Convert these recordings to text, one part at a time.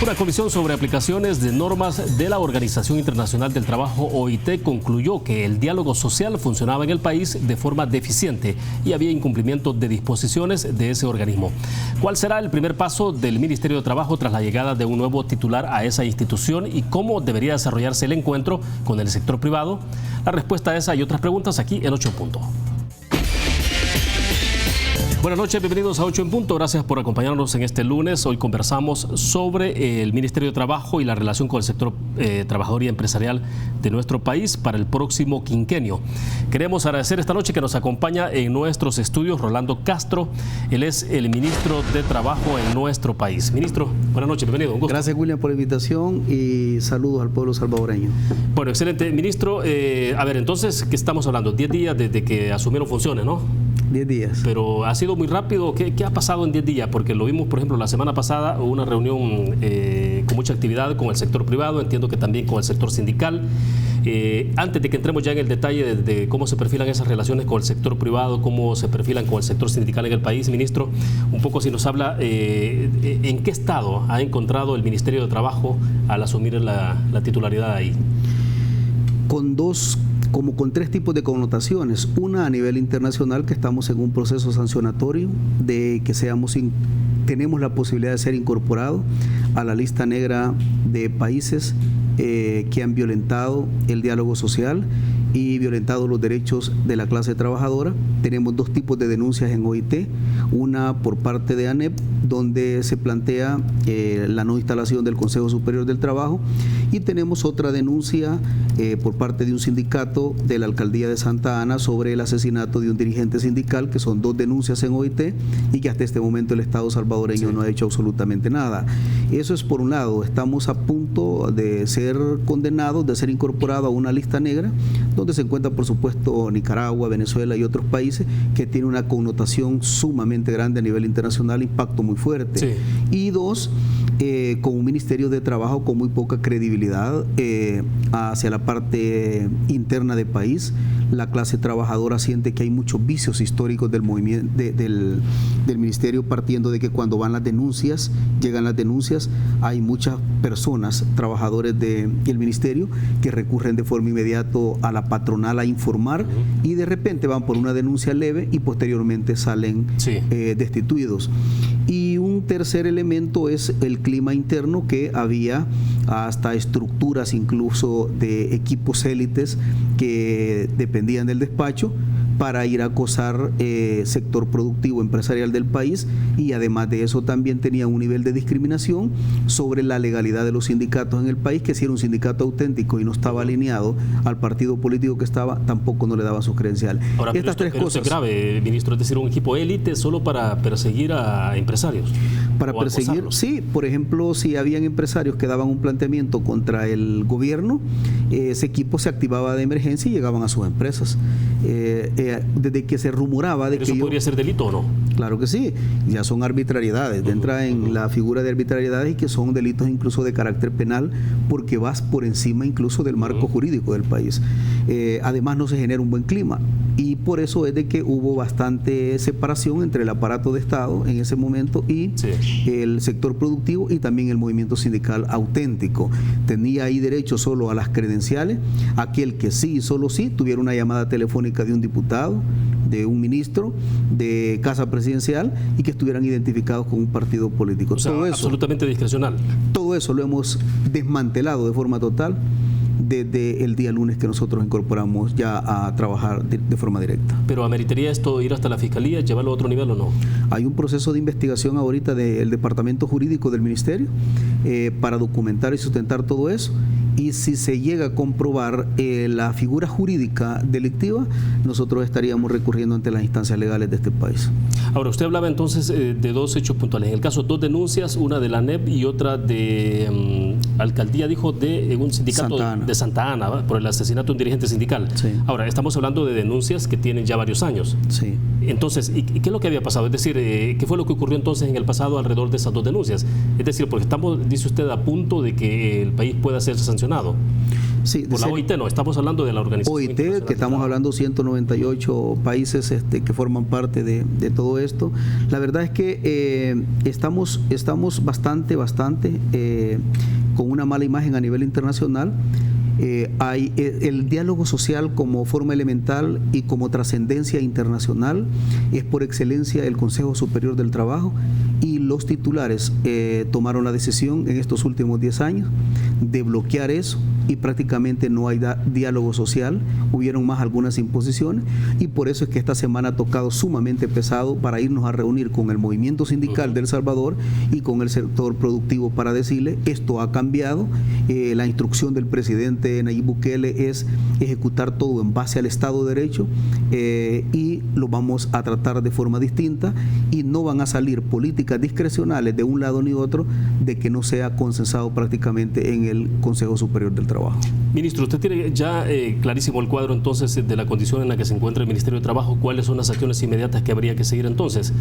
Una comisión sobre aplicaciones de normas de la Organización Internacional del Trabajo, OIT, concluyó que el diálogo social funcionaba en el país de forma deficiente y había incumplimiento de disposiciones de ese organismo. ¿Cuál será el primer paso del Ministerio de Trabajo tras la llegada de un nuevo titular a esa institución y cómo debería desarrollarse el encuentro con el sector privado? La respuesta a esa y otras preguntas aquí en 8 en Punto. Buenas noches, bienvenidos a 8 en Punto. Gracias por acompañarnos en este lunes. Hoy conversamos sobre el Ministerio de Trabajo y la relación con el sector trabajador y empresarial de nuestro país para el próximo quinquenio. Queremos agradecer esta noche que nos acompaña en nuestros estudios Rolando Castro. Él es el ministro de Trabajo en nuestro país. Ministro, buenas noches, bienvenido. Un gusto. Gracias, William, por la invitación y saludos al pueblo salvadoreño. Bueno, excelente. Ministro, a ver, entonces, ¿qué estamos hablando? 10 días desde que asumieron funciones, ¿no? 10 días. Pero ha sido muy rápido. ¿Qué ha pasado en 10 días? Porque lo vimos, por ejemplo, la semana pasada, hubo una reunión con mucha actividad con el sector privado, entiendo que también con el sector sindical. Antes de que entremos ya en el detalle de cómo se perfilan esas relaciones con el sector privado, cómo se perfilan con el sector sindical en el país, ministro, un poco si nos habla en qué estado ha encontrado el Ministerio de Trabajo al asumir la titularidad ahí. Con tres tipos de connotaciones. Una a nivel internacional, que estamos en un proceso sancionatorio de que tenemos la posibilidad de ser incorporados a la lista negra de países que han violentado el diálogo social y violentado los derechos de la clase trabajadora. Tenemos dos tipos de denuncias en OIT, una por parte de ANEP, donde se plantea la no instalación del Consejo Superior del Trabajo, y tenemos otra denuncia por parte de un sindicato de la Alcaldía de Santa Ana sobre el asesinato de un dirigente sindical, que son dos denuncias en OIT y que hasta este momento el Estado salvadoreño no ha hecho absolutamente nada. Eso es por un lado. Estamos a punto de ser condenados, de ser incorporados a una lista negra, donde se encuentra, por supuesto, Nicaragua, Venezuela y otros países que tienen una connotación sumamente grande a nivel internacional, impacto muy fuerte. Sí. Y dos, con un Ministerio de Trabajo con muy poca credibilidad hacia la parte interna del país. La clase trabajadora siente que hay muchos vicios históricos del movimiento del Ministerio, partiendo de que cuando llegan las denuncias, hay muchas personas, trabajadores del Ministerio, que recurren de forma inmediata a la patronal a informar, y de repente van por una denuncia leve y posteriormente salen destituidos. Y un tercer elemento es el clima interno, que había hasta estructuras incluso de equipos élites que dependían del despacho para ir a acosar sector productivo empresarial del país, y además de eso también tenía un nivel de discriminación sobre la legalidad de los sindicatos en el país, que si era un sindicato auténtico y no estaba alineado al partido político que estaba, tampoco no le daba su credencial. Ahora, estas tres cosas. Es grave, ministro, es decir, un equipo élite solo para perseguir a empresarios. Para perseguir, sí, por ejemplo, si habían empresarios que daban un planteamiento contra el gobierno, ese equipo se activaba de emergencia y llegaban a sus empresas. Desde que se rumoraba de que ¿Eso podría ser delito o no? Claro que sí, ya son arbitrariedades, entra en la figura de arbitrariedades, y que son delitos incluso de carácter penal, porque vas por encima incluso del marco jurídico del país. Además, no se genera un buen clima, y por eso es de que hubo bastante separación entre el aparato de Estado en ese momento y el sector productivo, y también el movimiento sindical auténtico. Tenía ahí derecho solo a las credenciales aquel que sí y solo sí tuviera una llamada telefónica de un diputado, de un ministro, de casa presidencial, y que estuvieran identificados con un partido político. O sea, todo eso, absolutamente discrecional. Todo eso lo hemos desmantelado de forma total desde el día lunes que nosotros incorporamos ya a trabajar de forma directa. ¿Pero ameritaría esto ir hasta la Fiscalía, llevarlo a otro nivel o no? Hay un proceso de investigación ahorita del Departamento Jurídico del Ministerio para documentar y sustentar todo eso, y si se llega a comprobar la figura jurídica delictiva, nosotros estaríamos recurriendo ante las instancias legales de este país. Ahora, usted hablaba entonces de dos hechos puntuales. En el caso, dos denuncias, una de la ANEP y otra de alcaldía, dijo, de un sindicato de Santa Ana, ¿va?, por el asesinato de un dirigente sindical. Sí. Ahora, estamos hablando de denuncias que tienen ya varios años. Sí. Entonces, ¿y qué es lo que había pasado? Es decir, ¿qué fue lo que ocurrió entonces en el pasado alrededor de esas dos denuncias? Es decir, porque estamos, dice usted, a punto de que el país pueda ser sancionado. Sí, por la OIT, no, estamos hablando de la organización OIT, que estamos hablando 198 países que forman parte de todo esto. La verdad es que estamos bastante con una mala imagen a nivel internacional. Hay el diálogo social como forma elemental y como trascendencia internacional es por excelencia el Consejo Superior del Trabajo, y los titulares tomaron la decisión en estos últimos 10 años de bloquear eso, y prácticamente no hay diálogo social. Hubieron más algunas imposiciones, y por eso es que esta semana ha tocado sumamente pesado para irnos a reunir con el movimiento sindical de El Salvador y con el sector productivo para decirle esto ha cambiado. La instrucción del presidente Nayib Bukele es ejecutar todo en base al Estado de Derecho, y lo vamos a tratar de forma distinta, y no van a salir políticas discrecionales de un lado ni otro de que no sea consensado prácticamente en el Consejo Superior del Trabajo. Ministro, usted tiene ya clarísimo el cuadro entonces de la condición en la que se encuentra el Ministerio de Trabajo. ¿Cuáles son las acciones inmediatas que habría que seguir entonces?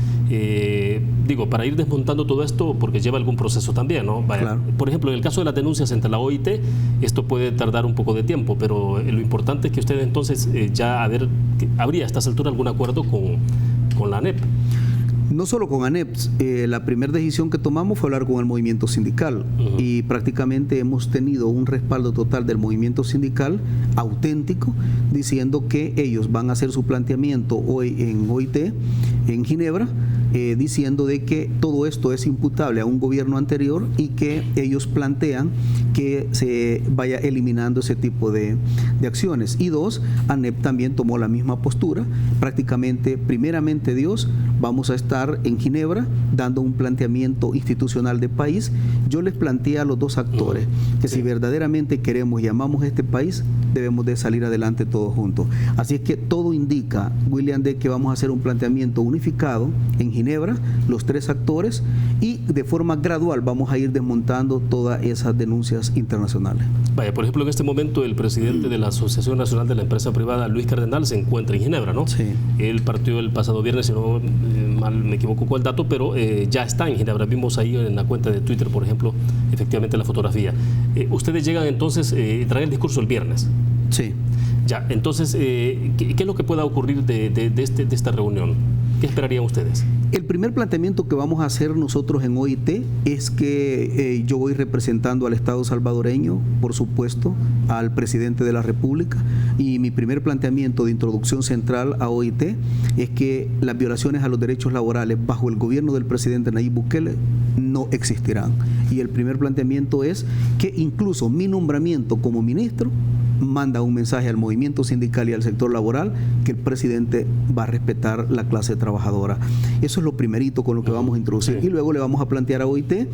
Para ir desmontando todo esto, porque lleva algún proceso también, ¿no? Claro. Por ejemplo, en el caso de las denuncias entre la OIT, esto puede tardar un poco de tiempo, pero lo importante es que usted entonces habría a estas alturas algún acuerdo con la ANEP. No solo con ANEP, la primera decisión que tomamos fue hablar con el movimiento sindical, y prácticamente hemos tenido un respaldo total del movimiento sindical auténtico, diciendo que ellos van a hacer su planteamiento hoy en OIT, en Ginebra, diciendo de que todo esto es imputable a un gobierno anterior y que ellos plantean que se vaya eliminando ese tipo de acciones. Y dos, ANEP también tomó la misma postura. Prácticamente, primeramente Dios, vamos a estar en Ginebra dando un planteamiento institucional de país. Yo les planteé a los dos actores que si verdaderamente queremos y amamos este país, debemos de salir adelante todos juntos. Así es que todo indica, William, de que vamos a hacer un planteamiento unificado en Ginebra, los tres actores, y de forma gradual vamos a ir desmontando todas esas denuncias internacionales. Vaya, por ejemplo, en este momento el presidente de la Asociación Nacional de la Empresa Privada, Luis Cardenal, se encuentra en Ginebra, ¿no? Sí. Él partió el pasado viernes, si no mal me equivoco con el dato, pero ya está en Ginebra. Vimos ahí en la cuenta de Twitter, por ejemplo, efectivamente la fotografía. Ustedes llegan entonces, traen el discurso el viernes. Sí. Ya, entonces, ¿qué es lo que pueda ocurrir de esta reunión? ¿Qué esperarían ustedes? El primer planteamiento que vamos a hacer nosotros en OIT es que yo voy representando al Estado salvadoreño, por supuesto, al presidente de la República, y mi primer planteamiento de introducción central a OIT es que las violaciones a los derechos laborales bajo el gobierno del presidente Nayib Bukele no existirán. Y el primer planteamiento es que incluso mi nombramiento como ministro manda un mensaje al movimiento sindical y al sector laboral que el presidente va a respetar la clase trabajadora. Eso es lo primerito con lo que vamos a introducir. Sí. Y luego le vamos a plantear a OIT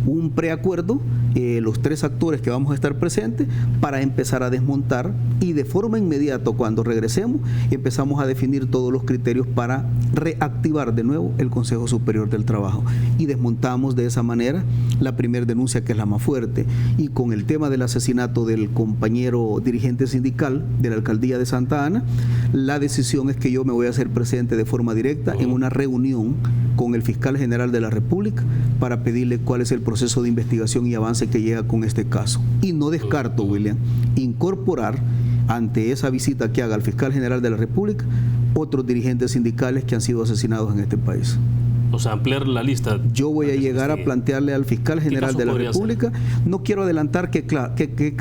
un preacuerdo, los tres actores que vamos a estar presentes, para empezar a desmontar, y de forma inmediata cuando regresemos empezamos a definir todos los criterios para reactivar de nuevo el Consejo Superior del Trabajo, y desmontamos de esa manera la primera denuncia, que es la más fuerte. Y con el tema del asesinato del compañero dirigente sindical de la alcaldía de Santa Ana, la decisión es que yo me voy a hacer presente de forma directa en una reunión con el fiscal general de la República para pedirle cuál es el proceso de investigación y avance que llega con este caso. Y no descarto, William, incorporar ante esa visita que haga el fiscal general de la República otros dirigentes sindicales que han sido asesinados en este país. O sea, ampliar la lista. Yo voy a llegar a plantearle al fiscal general de la República, no quiero adelantar qué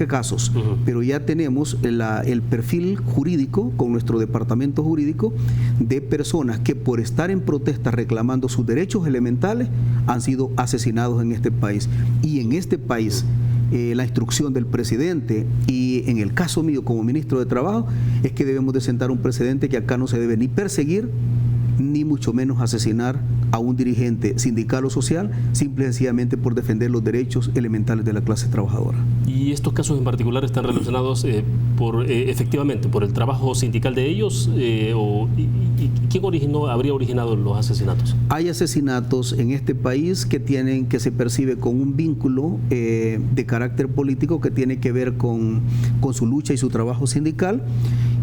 casos, pero ya tenemos el perfil jurídico con nuestro departamento jurídico de personas que por estar en protesta reclamando sus derechos elementales han sido asesinados en este país. Y en este país, la instrucción del presidente, y en el caso mío como ministro de Trabajo, es que debemos de sentar un precedente que acá no se debe ni perseguir, ni mucho menos asesinar a un dirigente sindical o social, simple y sencillamente por defender los derechos elementales de la clase trabajadora. ¿Y estos casos en particular están relacionados efectivamente por el trabajo sindical de ellos? ¿Quién habría originado los asesinatos? Hay asesinatos en este país que se percibe con un vínculo de carácter político que tiene que ver con su lucha y su trabajo sindical,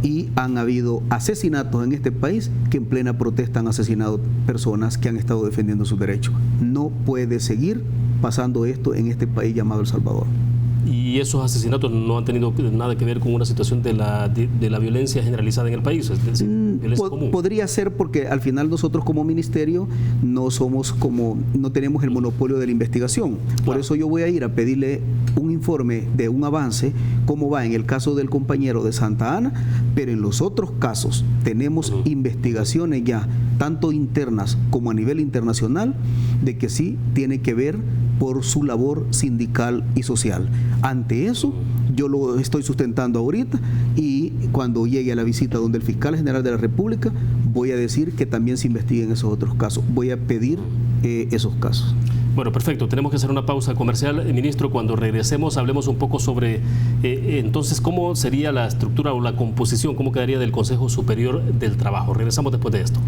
y han habido asesinatos en este país que en plena protesta han asesinado personas que han estado defendiendo sus derechos. No puede seguir pasando esto en este país llamado El Salvador. Y esos asesinatos no han tenido nada que ver con una situación de la violencia generalizada en el país, es decir, violencia común. Podría ser, porque al final nosotros como ministerio no tenemos el monopolio de la investigación. Por eso yo voy a ir a pedirle un informe de un avance, cómo va en el caso del compañero de Santa Ana, pero en los otros casos tenemos investigaciones ya, tanto internas como a nivel internacional, de que sí tiene que ver por su labor sindical y social. Ante eso, yo lo estoy sustentando ahorita, y cuando llegue a la visita donde el fiscal general de la República, voy a decir que también se investiguen esos otros casos. Voy a pedir esos casos. Bueno, perfecto. Tenemos que hacer una pausa comercial. Ministro, cuando regresemos hablemos un poco sobre entonces cómo sería la estructura o la composición, cómo quedaría del Consejo Superior del Trabajo. Regresamos después de esto.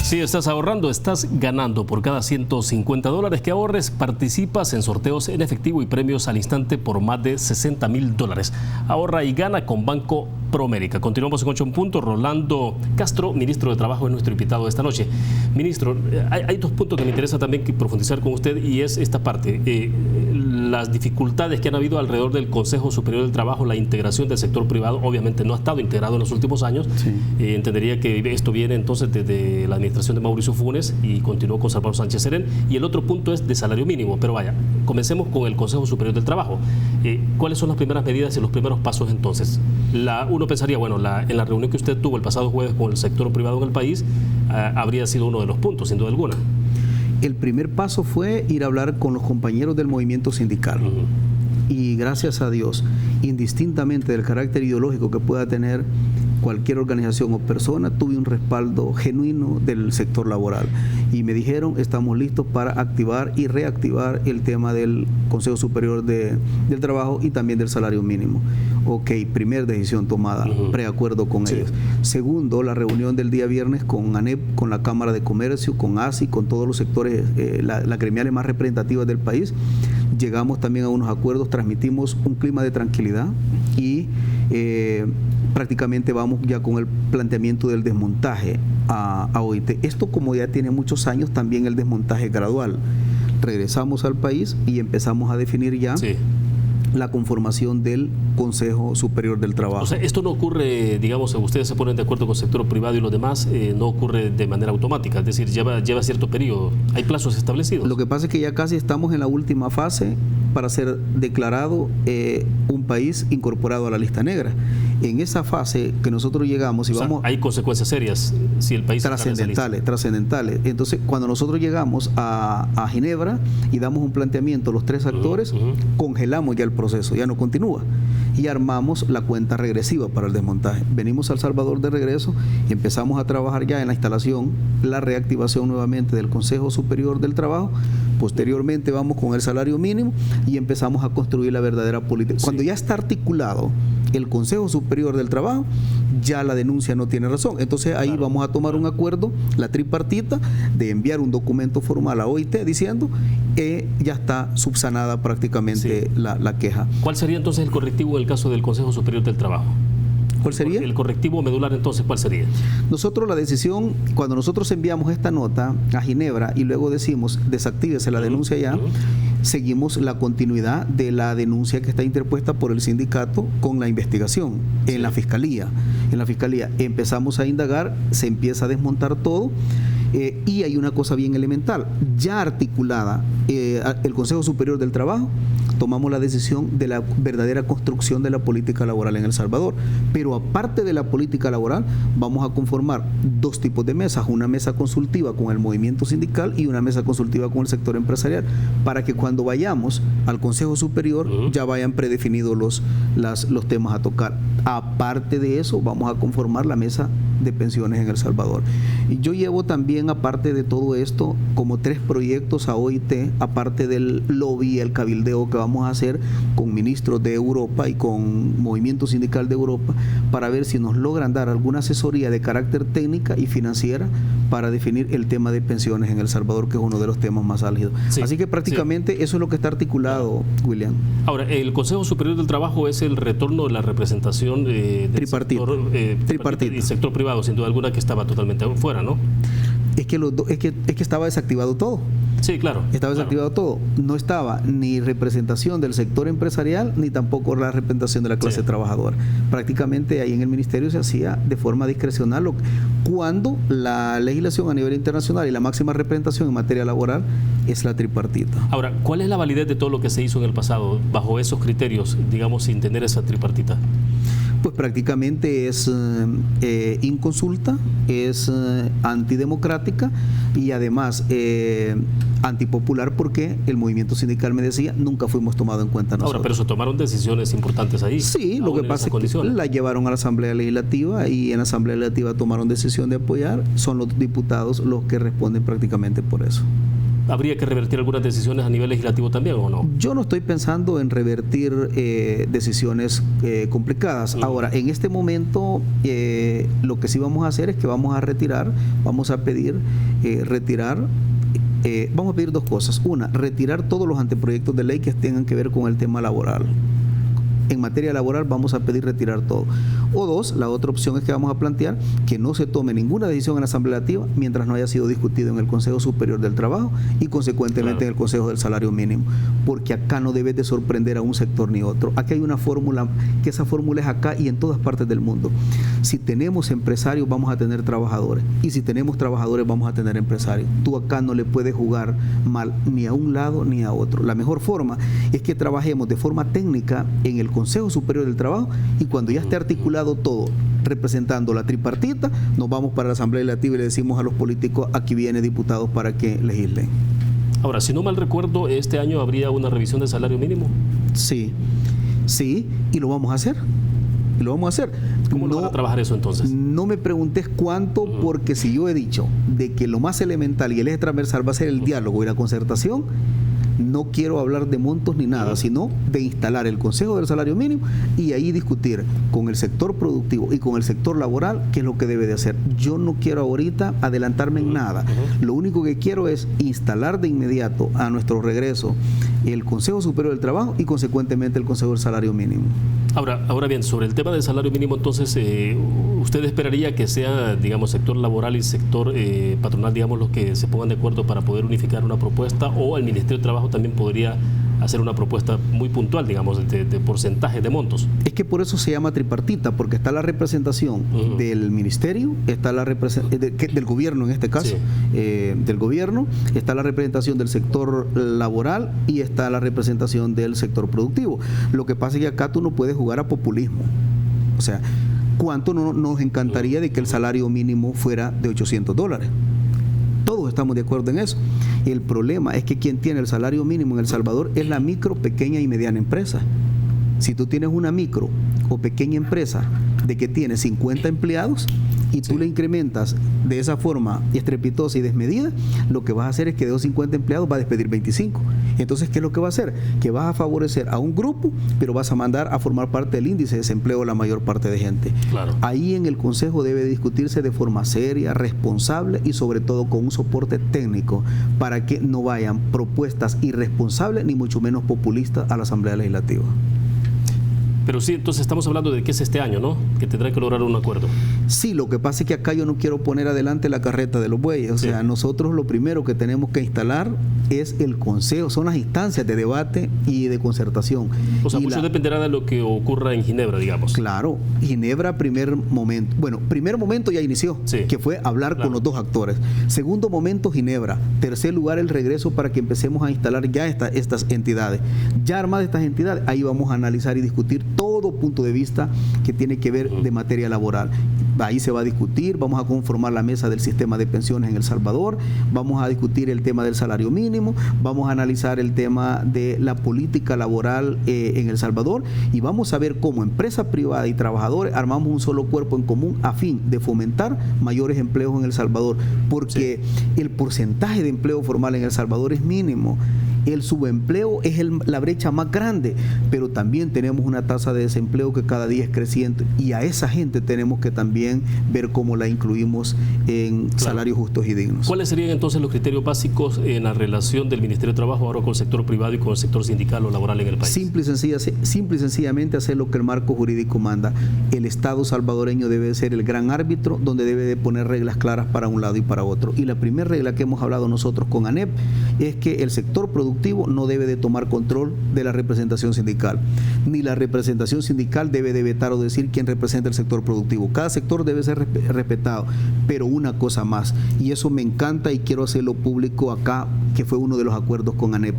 Si estás ahorrando, estás ganando. Por cada $150 que ahorres, participas en sorteos en efectivo y premios al instante por más de $60,000. Ahorra y gana con Banco Promérica. Continuamos en 8 en punto. Rolando Castro, ministro de Trabajo, es nuestro invitado de esta noche. Ministro, hay dos puntos que me interesa también profundizar con usted, y es esta parte. Las dificultades que han habido alrededor del Consejo Superior del Trabajo, la integración del sector privado, obviamente no ha estado integrado en los últimos años. Sí. Entendería que esto viene entonces desde la administración de Mauricio Funes y continuó con Salvador Sánchez Serén. Y el otro punto es de salario mínimo. Pero vaya, comencemos con el Consejo Superior del Trabajo. ¿Cuáles son las primeras medidas y los primeros pasos entonces? Uno pensaría, bueno, en la reunión que usted tuvo el pasado jueves con el sector privado en el país, habría sido uno de los puntos, sin duda alguna. El primer paso fue ir a hablar con los compañeros del movimiento sindical. Y gracias a Dios, indistintamente del carácter ideológico que pueda tener cualquier organización o persona, tuve un respaldo genuino del sector laboral. Y me dijeron, estamos listos para activar y reactivar el tema del Consejo Superior del Trabajo y también del salario mínimo. Ok, primera decisión tomada, preacuerdo con ellos. Segundo, la reunión del día viernes con ANEP, con la Cámara de Comercio, con ASI, con todos los sectores, las gremiales más representativas del país. Llegamos también a unos acuerdos, transmitimos un clima de tranquilidad y prácticamente vamos ya con el planteamiento del desmontaje a OIT. Esto, como ya tiene muchos años, también el desmontaje gradual. Regresamos al país y empezamos a definir ya la conformación del Consejo Superior del Trabajo. O sea, esto no ocurre, digamos, ustedes se ponen de acuerdo con el sector privado y los demás, no ocurre de manera automática, es decir, lleva cierto periodo, hay plazos establecidos. Lo que pasa es que ya casi estamos en la última fase para ser declarado un país incorporado a la lista negra. En esa fase que nosotros llegamos y vamos... Hay consecuencias serias si el país... Trascendentales. Entonces, cuando nosotros llegamos a Ginebra y damos un planteamiento a los tres actores, congelamos ya el proceso, ya no continúa. Y armamos la cuenta regresiva para el desmontaje. Venimos a El Salvador de regreso y empezamos a trabajar ya en la instalación, la reactivación nuevamente del Consejo Superior del Trabajo. Posteriormente vamos con el salario mínimo y empezamos a construir la verdadera política. Cuando ya está articulado el Consejo Superior del Trabajo, ya la denuncia no tiene razón. Entonces ahí vamos a tomar un acuerdo, la tripartita, de enviar un documento formal a OIT diciendo que ya está subsanada prácticamente la queja. ¿Cuál sería entonces el correctivo en el caso del Consejo Superior del Trabajo? ¿Cuál sería? El correctivo medular, entonces, ¿cuál sería? Nosotros la decisión, cuando nosotros enviamos esta nota a Ginebra y luego decimos desactívese la denuncia ya, seguimos la continuidad de la denuncia que está interpuesta por el sindicato con la investigación en la Fiscalía. En la Fiscalía empezamos a indagar, se empieza a desmontar todo. Y hay una cosa bien elemental, ya articulada el Consejo Superior del Trabajo, tomamos la decisión de la verdadera construcción de la política laboral en El Salvador, pero aparte de la política laboral vamos a conformar dos tipos de mesas, una mesa consultiva con el movimiento sindical y una mesa consultiva con el sector empresarial, para que cuando vayamos al Consejo Superior ya vayan predefinidos los temas a tocar. Aparte de eso, vamos a conformar la mesa de pensiones en El Salvador. Y yo llevo también, aparte de todo esto, como 3 proyectos a OIT, aparte del lobby, el cabildeo que vamos a hacer con ministros de Europa y con movimiento sindical de Europa, para ver si nos logran dar alguna asesoría de carácter técnica y financiera para definir el tema de pensiones en El Salvador, que es uno de los temas más álgidos. Así que prácticamente eso es lo que está articulado, William. Ahora, el Consejo Superior del Trabajo es el retorno de la representación del tripartita y sector privado, sin duda alguna, que estaba totalmente fuera, ¿no? Es que estaba desactivado todo. Sí, claro. Estaba desactivado todo. No estaba ni representación del sector empresarial, ni tampoco la representación de la clase trabajadora. Prácticamente ahí en el ministerio se hacía de forma discrecional cuando la legislación a nivel internacional y la máxima representación en materia laboral es la tripartita. Ahora, ¿cuál es la validez de todo lo que se hizo en el pasado bajo esos criterios, digamos, sin tener esa tripartita? Pues prácticamente es inconsulta, es antidemocrática y además antipopular, porque el movimiento sindical me decía nunca fuimos tomados en cuenta nosotros. Ahora, pero se tomaron decisiones importantes ahí. Sí, lo que pasa es que la llevaron a la Asamblea Legislativa y en la Asamblea Legislativa tomaron decisión de apoyar. Son los diputados los que responden prácticamente por eso. ¿Habría que revertir algunas decisiones a nivel legislativo también o no? Yo no estoy pensando en revertir decisiones complicadas. Ahora, en este momento, lo que sí vamos a hacer es que vamos a retirar, vamos a pedir vamos a pedir dos cosas. Una, retirar todos los anteproyectos de ley que tengan que ver con el tema laboral. En materia laboral vamos a pedir retirar todo. O dos, la otra opción es que vamos a plantear que no se tome ninguna decisión en la Asamblea Legislativa mientras no haya sido discutido en el Consejo Superior del Trabajo y consecuentemente en el Consejo del Salario Mínimo, porque acá no debe de sorprender a un sector ni otro. Aquí hay una fórmula, que esa fórmula es acá y en todas partes del mundo. Si tenemos empresarios vamos a tener trabajadores, y si tenemos trabajadores vamos a tener empresarios. Tú acá no le puedes jugar mal ni a un lado ni a otro. La mejor forma es que trabajemos de forma técnica en el Consejo Superior del Trabajo, y cuando ya esté articulado todo, representando la tripartita, nos vamos para la Asamblea Legislativa y le decimos a los políticos: aquí vienen diputados para que legislen. Ahora, si no mal recuerdo, este año habría una revisión del salario mínimo. Sí, y lo vamos a hacer. ¿Cómo lo van a trabajar eso entonces? No me preguntes cuánto, porque si yo he dicho de que lo más elemental y el eje transversal va a ser el diálogo y la concertación, no quiero hablar de montos ni nada, sino de instalar el Consejo del Salario Mínimo y ahí discutir con el sector productivo y con el sector laboral qué es lo que debe de hacer. Yo no quiero ahorita adelantarme en nada. Lo único que quiero es instalar de inmediato a nuestro regreso el Consejo Superior del Trabajo y consecuentemente el Consejo del Salario Mínimo. Ahora bien, sobre el tema del salario mínimo, entonces, ¿usted esperaría que sea, digamos, sector laboral y sector patronal, digamos, los que se pongan de acuerdo para poder unificar una propuesta, o el Ministerio de Trabajo también podría hacer una propuesta muy puntual, digamos, de porcentaje de montos? Es que por eso se llama tripartita, porque está la representación del ministerio, está la del gobierno en este caso, del gobierno, está la representación del sector laboral y está la representación del sector productivo. Lo que pasa es que acá tú no puedes jugar a populismo. O sea, ¿cuánto no nos encantaría de que el salario mínimo fuera de $800? Todos estamos de acuerdo en eso. El problema es que quien tiene el salario mínimo en El Salvador es la micro, pequeña y mediana empresa. Si tú tienes una micro o pequeña empresa de que tiene 50 empleados y tú le incrementas de esa forma estrepitosa y desmedida, lo que vas a hacer es que de esos 50 empleados va a despedir 25. Entonces, ¿qué es lo que va a hacer? Que vas a favorecer a un grupo, pero vas a mandar a formar parte del índice de desempleo a la mayor parte de gente. Claro. Ahí en el Consejo debe discutirse de forma seria, responsable y sobre todo con un soporte técnico para que no vayan propuestas irresponsables ni mucho menos populistas a la Asamblea Legislativa. Pero sí, entonces estamos hablando de que es este año, ¿no? Que tendrá que lograr un acuerdo. Sí, lo que pasa es que acá yo no quiero poner adelante la carreta de los bueyes. O sea, nosotros lo primero que tenemos que instalar es el consejo, son las instancias de debate y de concertación. O sea, mucho dependerá de lo que ocurra en Ginebra, digamos. Claro, Ginebra primer momento ya inició, que fue hablar con los dos actores. Segundo momento, Ginebra. Tercer lugar, el regreso para que empecemos a instalar ya estas entidades. Ya armadas estas entidades, ahí vamos a analizar y discutir todo punto de vista que tiene que ver de materia laboral. Ahí se va a discutir, vamos a conformar la mesa del sistema de pensiones en El Salvador, vamos a discutir el tema del salario mínimo, vamos a analizar el tema de la política laboral en El Salvador, y vamos a ver cómo empresa privada y trabajadores armamos un solo cuerpo en común a fin de fomentar mayores empleos en El Salvador, porque el porcentaje de empleo formal en El Salvador es mínimo. El subempleo es la brecha más grande, pero también tenemos una tasa de desempleo que cada día es creciente, y a esa gente tenemos que también ver cómo la incluimos en salarios justos y dignos. ¿Cuáles serían entonces los criterios básicos en la relación del Ministerio de Trabajo ahora con el sector privado y con el sector sindical o laboral en el país? Simple y sencillamente hacer lo que el marco jurídico manda. El Estado salvadoreño debe ser el gran árbitro, donde debe de poner reglas claras para un lado y para otro. Y la primera regla que hemos hablado nosotros con ANEP es que el sector productivo no debe de tomar control de la representación sindical, ni la representación sindical debe de vetar o decir quién representa el sector productivo. Cada sector debe ser respetado, pero una cosa más, y eso me encanta y quiero hacerlo público acá, que fue uno de los acuerdos con ANEP.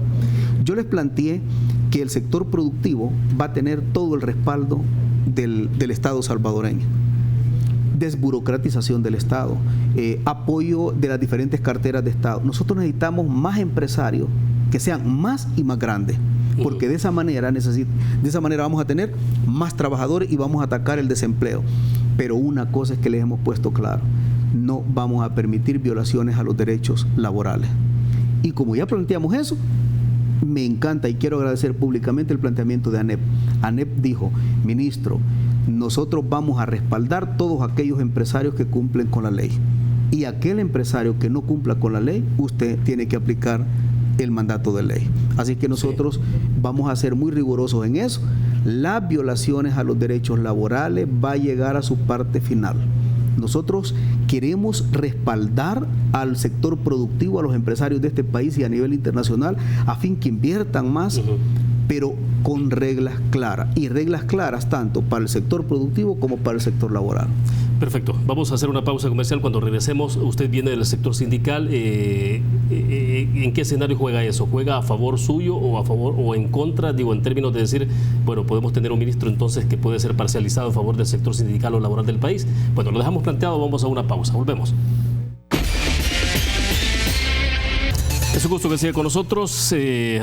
Yo les planteé que el sector productivo va a tener todo el respaldo del Estado salvadoreño. Desburocratización del Estado, apoyo de las diferentes carteras de Estado. Nosotros necesitamos más empresarios que sean más y más grandes, porque de esa manera vamos a tener más trabajadores y vamos a atacar el desempleo. Pero una cosa es que les hemos puesto claro: no vamos a permitir violaciones a los derechos laborales. Y como ya planteamos eso, me encanta y quiero agradecer públicamente el planteamiento de ANEP. ANEP dijo: ministro, nosotros vamos a respaldar todos aquellos empresarios que cumplen con la ley. Y aquel empresario que no cumpla con la ley, usted tiene que aplicar el mandato de ley. Así que nosotros vamos a ser muy rigurosos en eso. Las violaciones a los derechos laborales va a llegar a su parte final. Nosotros queremos respaldar al sector productivo, a los empresarios de este país y a nivel internacional, a fin que inviertan más, pero con reglas claras, y reglas claras tanto para el sector productivo como para el sector laboral. Perfecto. Vamos a hacer una pausa comercial. Cuando regresemos, usted viene del sector sindical. ¿En qué escenario juega eso? ¿Juega a favor suyo o a favor o en contra? Digo, en términos de decir, bueno, podemos tener un ministro entonces que puede ser parcializado a favor del sector sindical o laboral del país. Bueno, lo dejamos planteado. Vamos a una pausa. Volvemos. Es un gusto que siga con nosotros.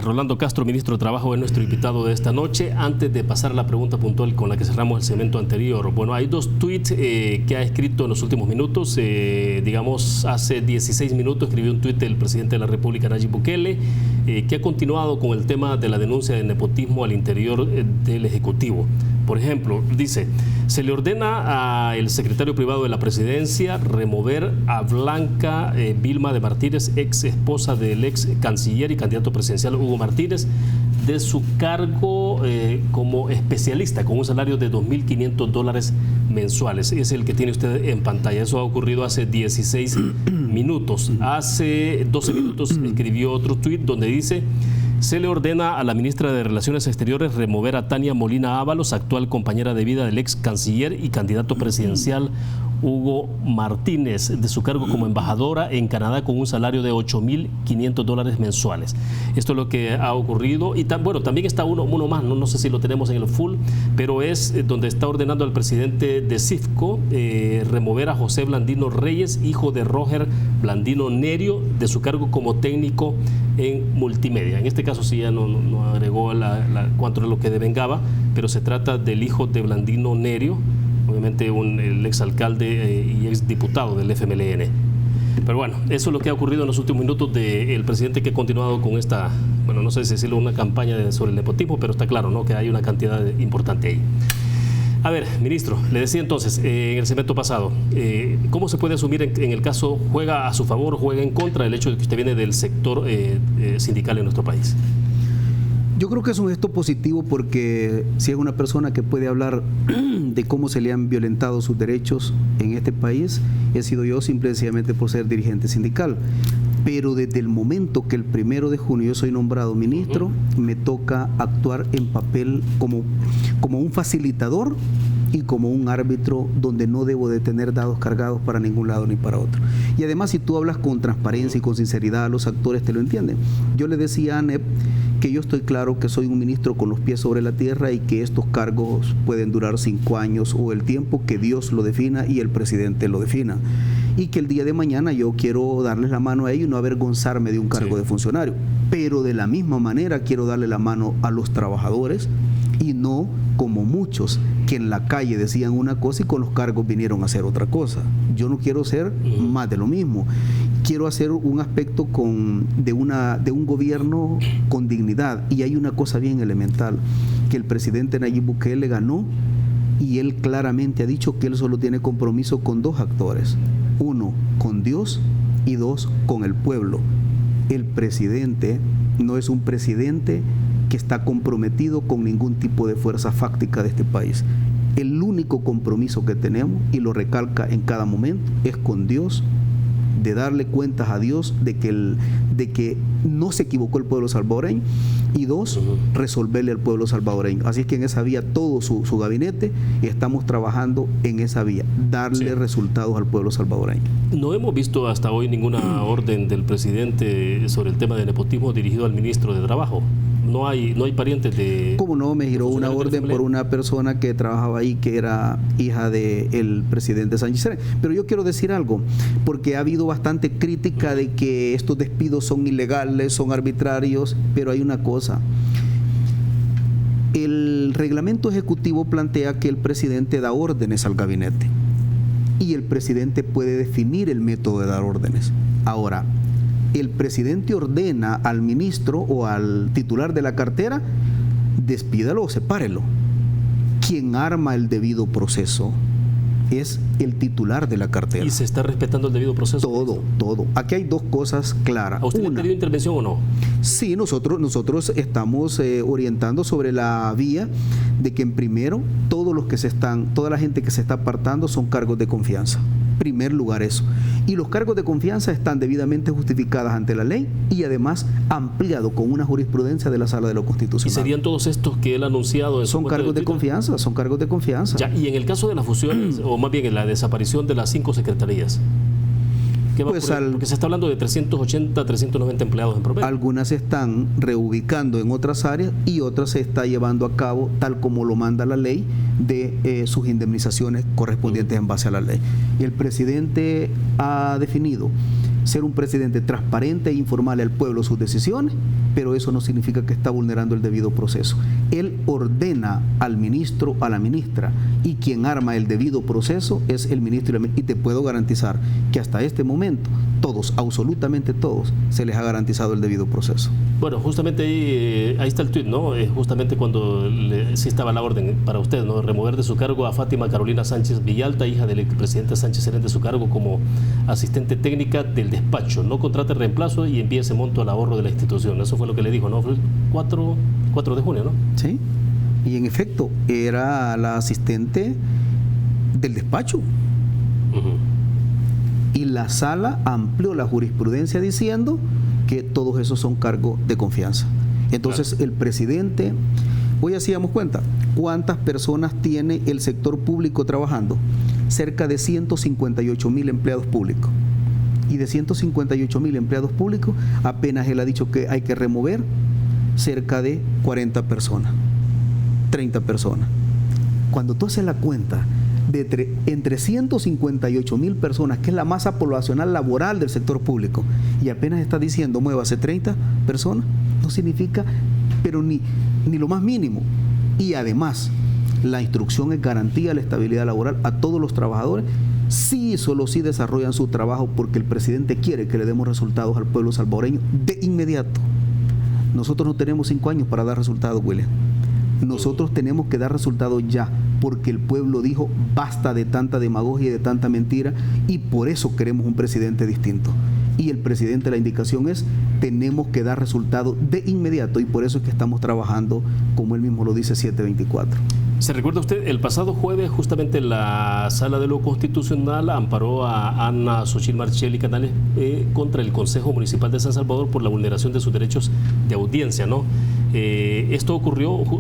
Rolando Castro, ministro de Trabajo, es nuestro invitado de esta noche. Antes de pasar a la pregunta puntual con la que cerramos el segmento anterior, bueno, hay dos tweets que ha escrito en los últimos minutos. Digamos, hace 16 minutos escribió un tuit del presidente de la República, Nayib Bukele, que ha continuado con el tema de la denuncia de nepotismo al interior del Ejecutivo. Por ejemplo, dice: se le ordena al secretario privado de la presidencia remover a Blanca Vilma de Martínez, ex esposa del ex canciller y candidato presidencial Hugo Martínez, de su cargo como especialista con un salario de $2.500 mensuales. Es el que tiene usted en pantalla. Eso ha ocurrido hace 16 minutos. Hace 12 minutos escribió otro tuit donde dice: se le ordena a la ministra de Relaciones Exteriores remover a Tania Molina Ábalos, actual compañera de vida del ex canciller y candidato presidencial Hugo Martínez, de su cargo como embajadora en Canadá con un salario de $8.500 mensuales. Esto es lo que ha ocurrido. Y bueno, también está uno más, no sé si lo tenemos en el full, pero es donde está ordenando al presidente de CIFCO remover a José Blandino Reyes, hijo de Roger Blandino Nerio, de su cargo como técnico en multimedia. En este caso sí ya no agregó cuánto era lo que devengaba, pero se trata del hijo de Blandino Nerio, obviamente el exalcalde y exdiputado del FMLN. Pero bueno, eso es lo que ha ocurrido en los últimos minutos del presidente, que ha continuado con esta, bueno, no sé si decirlo, una campaña sobre el nepotismo, pero está claro, ¿no?, que hay una cantidad importante ahí. A ver, ministro, le decía entonces, en el segmento pasado, ¿cómo se puede asumir en el caso, juega a su favor o juega en contra el hecho de que usted viene del sector sindical en nuestro país? Yo creo que es un gesto positivo, porque si es una persona que puede hablar de cómo se le han violentado sus derechos en este país, he sido yo, simple y sencillamente por ser dirigente sindical. Pero desde el momento que el 1 de junio yo soy nombrado ministro, me toca actuar en papel como un facilitador y como un árbitro, donde no debo de tener dados cargados para ningún lado ni para otro. Y además, si tú hablas con transparencia y con sinceridad, los actores te lo entienden. Yo le decía a ANEP que yo estoy claro que soy un ministro con los pies sobre la tierra y que estos cargos pueden durar 5 años o el tiempo que Dios lo defina y el presidente lo defina. Y que el día de mañana yo quiero darles la mano a ellos y no avergonzarme de un cargo de funcionario. Pero de la misma manera quiero darle la mano a los trabajadores, y no como muchos que en la calle decían una cosa y con los cargos vinieron a hacer otra cosa. Yo no quiero ser más de lo mismo. quiero hacer un aspecto de un gobierno con dignidad. Y hay una cosa bien elemental, que el presidente Nayib Bukele ganó y él claramente ha dicho que él solo tiene compromiso con dos actores. Uno, con Dios, y dos, con el pueblo. El presidente no es un presidente que está comprometido con ningún tipo de fuerza fáctica de este país. El único compromiso que tenemos, y lo recalca en cada momento, es con Dios, de darle cuentas a Dios de que no se equivocó el pueblo salvadoreño, y dos, resolverle al pueblo salvadoreño. Así es que en esa vía todo su gabinete, y estamos trabajando en esa vía, darle resultados al pueblo salvadoreño. No hemos visto hasta hoy ninguna orden del presidente sobre el tema de nepotismo dirigido al ministro de Trabajo. No hay parientes de... ¿Cómo no? Me giró una orden por una persona que trabajaba ahí, que era hija del presidente Sánchez Serén. Pero yo quiero decir algo, porque ha habido bastante crítica de que estos despidos son ilegales, son arbitrarios, pero hay una cosa. El reglamento ejecutivo plantea que el presidente da órdenes al gabinete y el presidente puede definir el método de dar órdenes. Ahora, el presidente ordena al ministro o al titular de la cartera, despídalo o sepárelo. Quien arma el debido proceso es el titular de la cartera. ¿Y se está respetando el debido proceso? Todo. Aquí hay dos cosas claras. ¿A usted le han pedido intervención o no? Sí, nosotros estamos orientando sobre la vía de que en primero, toda la gente que se está apartando son cargos de confianza. Primer lugar eso. Y los cargos de confianza están debidamente justificadas ante la ley y además ampliado con una jurisprudencia de la Sala de lo Constitucional. ¿Y serían todos estos que él ha anunciado en Son cargos de confianza, son cargos de confianza. Ya, y en el caso de las fusiones, o más bien en la desaparición de las 5 secretarías, ¿qué va a ocurrir? Porque se está hablando de 380, 390 empleados en promedio. Algunas se están reubicando en otras áreas y otras se está llevando a cabo tal como lo manda la ley de sus indemnizaciones correspondientes en base a la ley. Y el presidente ha definido ser un presidente transparente e informarle al pueblo sus decisiones, pero eso no significa que está vulnerando el debido proceso. Él ordena al ministro, a la ministra, y quien arma el debido proceso es el ministro, y te puedo garantizar que hasta este momento todos, absolutamente todos, se les ha garantizado el debido proceso. Bueno, justamente ahí está el tuit, ¿no? Justamente cuando sí estaba la orden para usted, ¿no? Remover de su cargo a Fátima Carolina Sánchez Villalta, hija del expresidente Sánchez Serén, de su cargo como asistente técnica del despacho. No contrate reemplazo y envíe ese monto al ahorro de la institución. Eso fue lo que le dijo, ¿no? Fue el 4 de junio, ¿no? Sí, y en efecto, era la asistente del despacho. Y la sala amplió la jurisprudencia diciendo que todos esos son cargos de confianza. Entonces, claro, el presidente, hoy hacíamos cuenta, ¿cuántas personas tiene el sector público trabajando? Cerca de 158,000 empleados públicos. Y de 158,000 empleados públicos, apenas él ha dicho que hay que remover cerca de 40 personas, 30 personas. Cuando tú haces la cuenta, entre 158,000 personas, que es la masa poblacional laboral del sector público, y apenas está diciendo muévase 30 personas, no significa, pero ni lo más mínimo. Y además, la instrucción es garantía de la estabilidad laboral a todos los trabajadores, sí, solo si desarrollan su trabajo, porque el presidente quiere que le demos resultados al pueblo salvadoreño de inmediato. Nosotros no tenemos 5 años para dar resultados, William. Nosotros tenemos que dar resultados ya, porque el pueblo dijo basta de tanta demagogia y de tanta mentira, y por eso queremos un presidente distinto. Y el presidente, la indicación es, tenemos que dar resultados de inmediato, y por eso es que estamos trabajando, como él mismo lo dice, 724. ¿Se recuerda usted? El pasado jueves, justamente la Sala de lo Constitucional amparó a Ana Xochitl Marchel y Canales contra el Consejo Municipal de San Salvador por la vulneración de sus derechos de audiencia, ¿no? Esto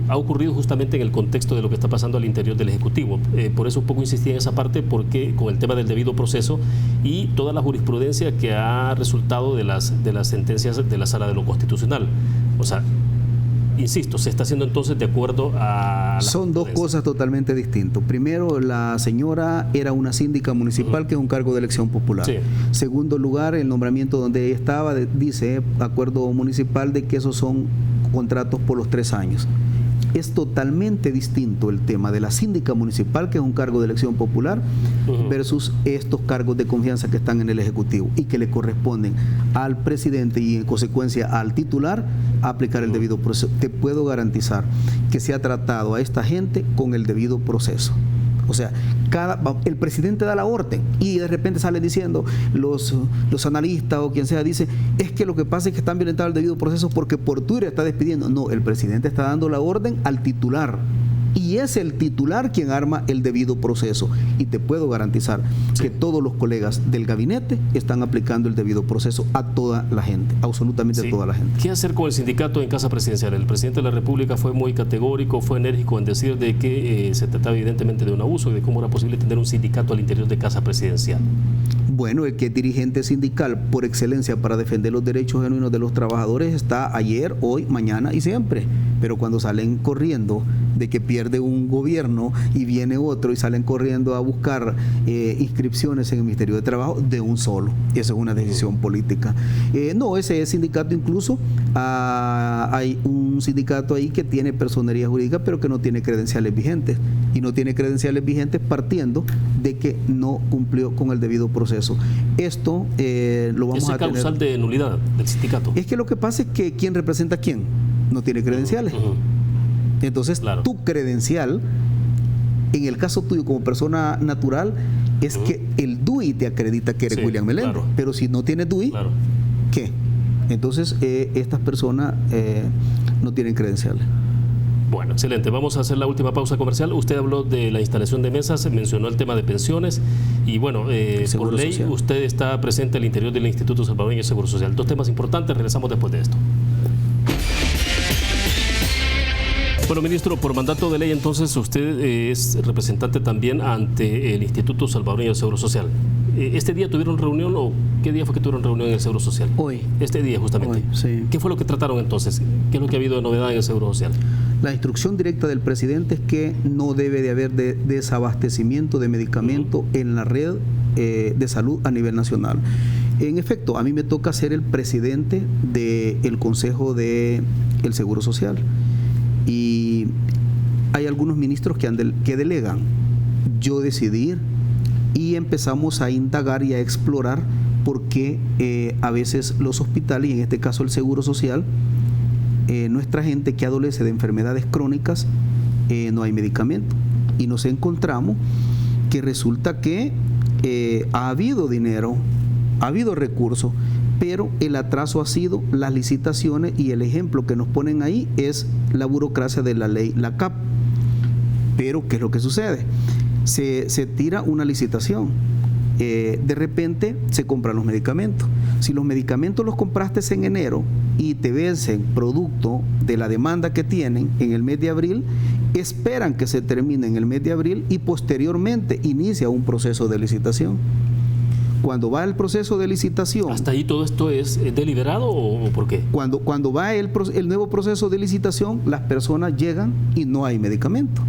ha ocurrido justamente en el contexto de lo que está pasando al interior del Ejecutivo. Por eso un poco insistí en esa parte, porque con el tema del debido proceso y toda la jurisprudencia que ha resultado de las sentencias de la Sala de lo Constitucional. O sea, insisto, se está haciendo entonces de acuerdo a... Son dos cosas totalmente distintas. Primero, la señora era una síndica municipal, que es un cargo de elección popular. Sí. Segundo lugar, el nombramiento donde ella estaba, dice acuerdo municipal de que esos son contratos por los 3 años. es totalmente distinto el tema de la síndica municipal, que es un cargo de elección popular, versus estos cargos de confianza que están en el Ejecutivo y que le corresponden al presidente y en consecuencia al titular aplicar el debido proceso. Te puedo garantizar que se ha tratado a esta gente con el debido proceso. O sea, el presidente da la orden y de repente salen diciendo los analistas o quien sea, dice, es que lo que pasa es que están violentando el debido proceso porque por Twitter está despidiendo. No, el presidente está dando la orden al titular. Y es el titular quien arma el debido proceso. Y te puedo garantizar que todos los colegas del gabinete están aplicando el debido proceso a toda la gente, absolutamente a toda la gente. ¿Qué hacer con el sindicato en Casa Presidencial? El presidente de la República fue muy categórico, fue enérgico en decir de que se trataba evidentemente de un abuso y de cómo era posible tener un sindicato al interior de Casa Presidencial. Bueno, el que es dirigente sindical por excelencia para defender los derechos genuinos de los trabajadores está ayer, hoy, mañana y siempre. Pero cuando salen corriendo de que pierde un gobierno y viene otro y salen corriendo a buscar inscripciones en el Ministerio de Trabajo de un solo. Esa es una decisión política. No, ese sindicato incluso hay un sindicato ahí que tiene personería jurídica pero que no tiene credenciales vigentes. Y no tiene credenciales vigentes partiendo de que no cumplió con el debido proceso. Esto lo vamos a tener. ¿Es causal de nulidad del sindicato? Es que lo que pasa es que ¿quién representa a quién? No tiene credenciales. Entonces, tu credencial, en el caso tuyo como persona natural, es que el DUI te acredita que eres William Meléndez. Pero si no tienes DUI, ¿qué? Entonces, estas personas no tienen credenciales. Bueno, excelente. Vamos a hacer la última pausa comercial. Usted habló de la instalación de mesas, mencionó el tema de pensiones y bueno, por ley social. Usted está presente al interior del Instituto Salvadoreño de Seguro Social. Dos temas importantes, regresamos después de esto. Bueno, ministro, por mandato de ley, entonces, usted es representante también ante el Instituto Salvadoreño de Seguro Social. ¿Este día tuvieron reunión o qué día fue que tuvieron reunión en el Seguro Social? Hoy. Este día, justamente. Hoy, sí. ¿Qué fue lo que trataron entonces? ¿Qué es lo que ha habido de novedad en el Seguro Social? La instrucción directa del presidente es que no debe de haber desabastecimiento de medicamentos en la red de salud a nivel nacional. En efecto, a mí me toca ser el presidente del Consejo del Seguro Social. Y hay algunos ministros que delegan. Yo decidí ir y empezamos a indagar y a explorar por qué a veces los hospitales, y en este caso el Seguro Social, nuestra gente que adolece de enfermedades crónicas, no hay medicamento. Y nos encontramos que resulta que ha habido dinero, ha habido recursos, pero el atraso ha sido las licitaciones y el ejemplo que nos ponen ahí es la burocracia de la ley, la CAP. Pero, ¿qué es lo que sucede? Se tira una licitación, de repente se compran los medicamentos. Si los medicamentos los compraste en enero y te vencen producto de la demanda que tienen en el mes de abril, esperan que se termine en el mes de abril y posteriormente inicia un proceso de licitación. Cuando va el proceso de licitación... ¿Hasta ahí todo esto es deliberado o por qué? Cuando va el nuevo proceso de licitación, las personas llegan y no hay medicamento.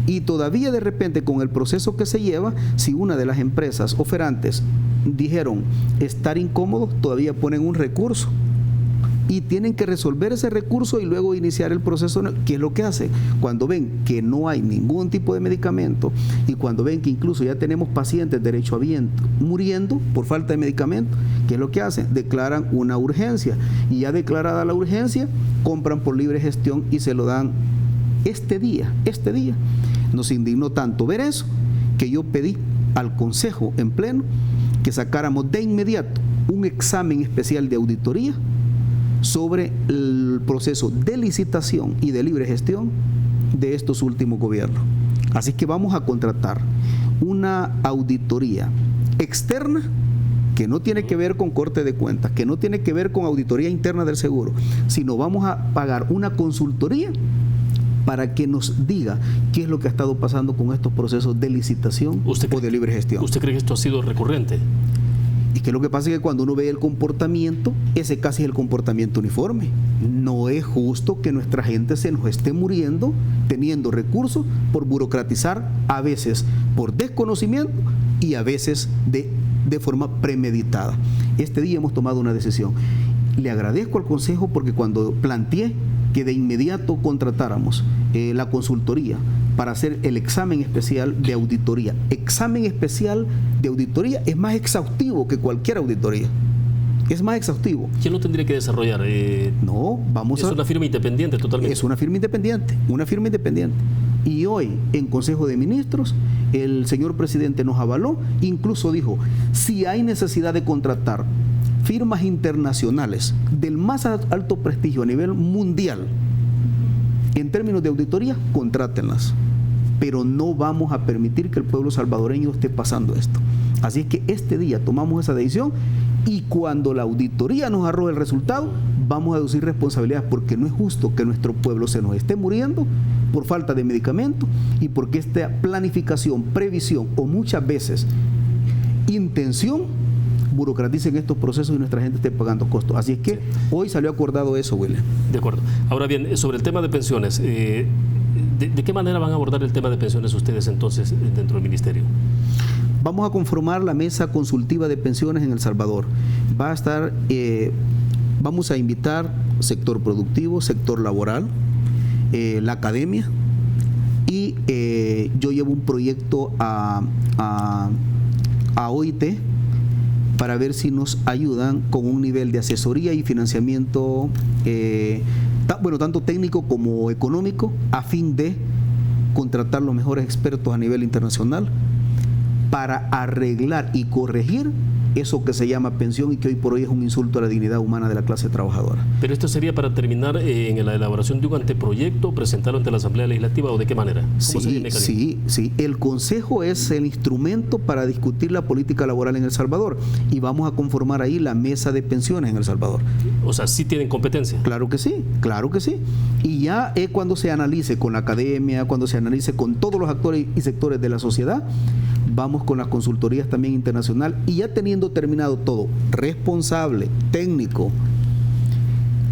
Y todavía de repente con el proceso que se lleva, si una de las empresas oferantes dijeron estar incómodos, todavía ponen un recurso. Y tienen que resolver ese recurso y luego iniciar el proceso. ¿Qué es lo que hacen? Cuando ven que no hay ningún tipo de medicamento y cuando ven que incluso ya tenemos pacientes derechohabientes muriendo por falta de medicamento, ¿qué es lo que hacen? Declaran una urgencia y ya declarada la urgencia, compran por libre gestión y se lo dan este día. Nos indignó tanto ver eso que yo pedí al Consejo en pleno que sacáramos de inmediato un examen especial de auditoría sobre el proceso de licitación y de libre gestión de estos últimos gobiernos. Así que vamos a contratar una auditoría externa que no tiene que ver con corte de cuentas, que no tiene que ver con auditoría interna del seguro, sino vamos a pagar una consultoría para que nos diga qué es lo que ha estado pasando con estos procesos de licitación o de libre gestión. ¿Usted cree que esto ha sido recurrente? Y que lo que pasa es que cuando uno ve el comportamiento, ese casi es el comportamiento uniforme. No es justo que nuestra gente se nos esté muriendo teniendo recursos por burocratizar, a veces por desconocimiento y a veces de forma premeditada. Este día hemos tomado una decisión. le agradezco al Consejo porque cuando planteé que de inmediato contratáramos la consultoría para hacer el examen especial de auditoría. Examen especial de auditoría es más exhaustivo que cualquier auditoría. Es más exhaustivo. ¿Quién lo tendría que desarrollar? No, vamos a... Es una firma independiente totalmente. Es una firma independiente, una firma independiente. Y hoy, en Consejo de Ministros, el señor presidente nos avaló, incluso dijo, si hay necesidad de contratar firmas internacionales del más alto prestigio a nivel mundial, en términos de auditoría, contrátenlas. Pero no vamos a permitir que el pueblo salvadoreño esté pasando esto. Así es que este día tomamos esa decisión y cuando la auditoría nos arroje el resultado, vamos a deducir responsabilidades porque no es justo que nuestro pueblo se nos esté muriendo por falta de medicamentos y porque esta planificación, previsión o muchas veces intención burocraticen estos procesos y nuestra gente esté pagando costos. Así es que hoy salió acordado eso, William. De acuerdo. Ahora bien, sobre el tema de pensiones, ¿de qué manera van a abordar el tema de pensiones ustedes entonces dentro del ministerio? Vamos a conformar la mesa consultiva de pensiones en El Salvador. Va a estar, vamos a invitar sector productivo, sector laboral, la academia y yo llevo un proyecto a OIT para ver si nos ayudan con un nivel de asesoría y financiamiento, tanto técnico como económico, a fin de contratar los mejores expertos a nivel internacional para arreglar y corregir eso que se llama pensión y que hoy por hoy es un insulto a la dignidad humana de la clase trabajadora. ¿Pero esto sería para terminar en la elaboración de un anteproyecto, presentarlo ante la Asamblea Legislativa o de qué manera? Sí. El Consejo es el instrumento para discutir la política laboral en El Salvador y vamos a conformar ahí la mesa de pensiones en El Salvador. O sea, ¿sí tienen competencia? Claro que sí. Y ya cuando se analice con la academia, cuando se analice con todos los actores y sectores de la sociedad, vamos con las consultorías también internacional y ya teniendo terminado todo, responsable, técnico,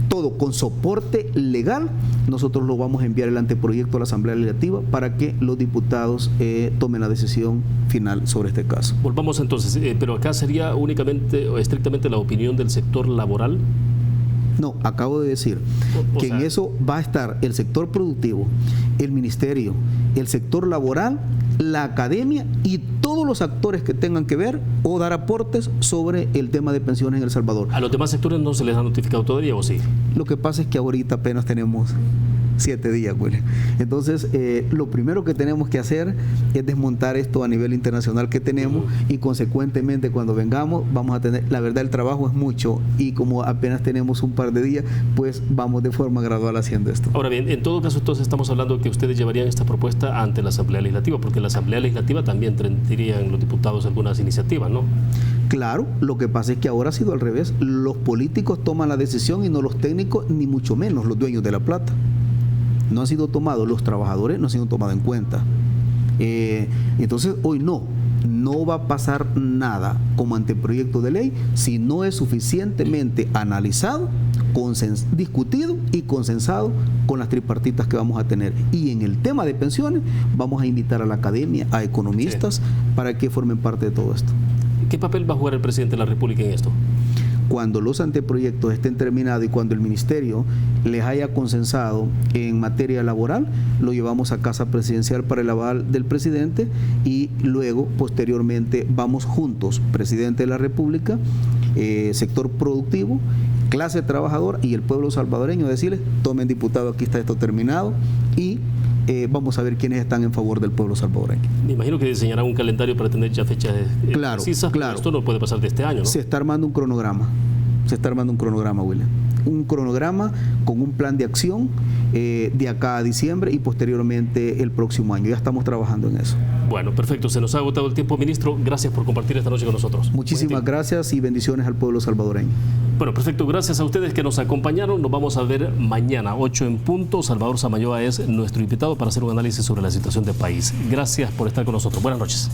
todo con soporte legal, nosotros lo vamos a enviar el anteproyecto a la Asamblea Legislativa para que los diputados tomen la decisión final sobre este caso. Volvamos entonces, pero acá sería únicamente o estrictamente la opinión del sector laboral. No, acabo de decir que en eso va a estar el sector productivo, el ministerio, el sector laboral, la academia y todos los actores que tengan que ver o dar aportes sobre el tema de pensiones en El Salvador. ¿A los demás sectores no se les ha notificado todavía o sí? Lo que pasa es que ahorita apenas tenemos 7 días, William. Entonces, lo primero que tenemos que hacer es desmontar esto a nivel internacional que tenemos y consecuentemente cuando vengamos vamos a tener, la verdad el trabajo es mucho y como apenas tenemos un par de días, pues vamos de forma gradual haciendo esto. Ahora bien, en todo caso entonces estamos hablando de que ustedes llevarían esta propuesta ante la Asamblea Legislativa, porque en la Asamblea Legislativa también tendrían los diputados algunas iniciativas, ¿no? Claro, lo que pasa es que ahora ha sido al revés. Los políticos toman la decisión y no los técnicos, ni mucho menos los dueños de la plata. No han sido tomados, los trabajadores no han sido tomados en cuenta. Entonces hoy no va a pasar nada como anteproyecto de ley si no es suficientemente analizado, discutido y consensado con las tripartitas que vamos a tener. Y en el tema de pensiones vamos a invitar a la academia, a economistas, para que formen parte de todo esto. ¿Qué papel va a jugar el presidente de la República en esto? Cuando los anteproyectos estén terminados y cuando el ministerio les haya consensado en materia laboral, lo llevamos a Casa Presidencial para el aval del presidente y luego, posteriormente, vamos juntos, presidente de la República, sector productivo, clase trabajadora y el pueblo salvadoreño, decirles, tomen diputado, aquí está esto terminado y vamos a ver quiénes están en favor del pueblo salvadoreño. Me imagino que diseñarán un calendario para tener ya fechas precisas, claro. Esto no puede pasar de este año, ¿no? Se está armando un cronograma, William. Un cronograma con un plan de acción de acá a diciembre y posteriormente el próximo año. Ya estamos trabajando en eso. Bueno, perfecto. Se nos ha agotado el tiempo, ministro. Gracias por compartir esta noche con nosotros. Muchísimas gracias y bendiciones al pueblo salvadoreño. Bueno, perfecto. Gracias a ustedes que nos acompañaron. Nos vamos a ver mañana, 8 en punto. Salvador Samayoa es nuestro invitado para hacer un análisis sobre la situación del país. Gracias por estar con nosotros. Buenas noches.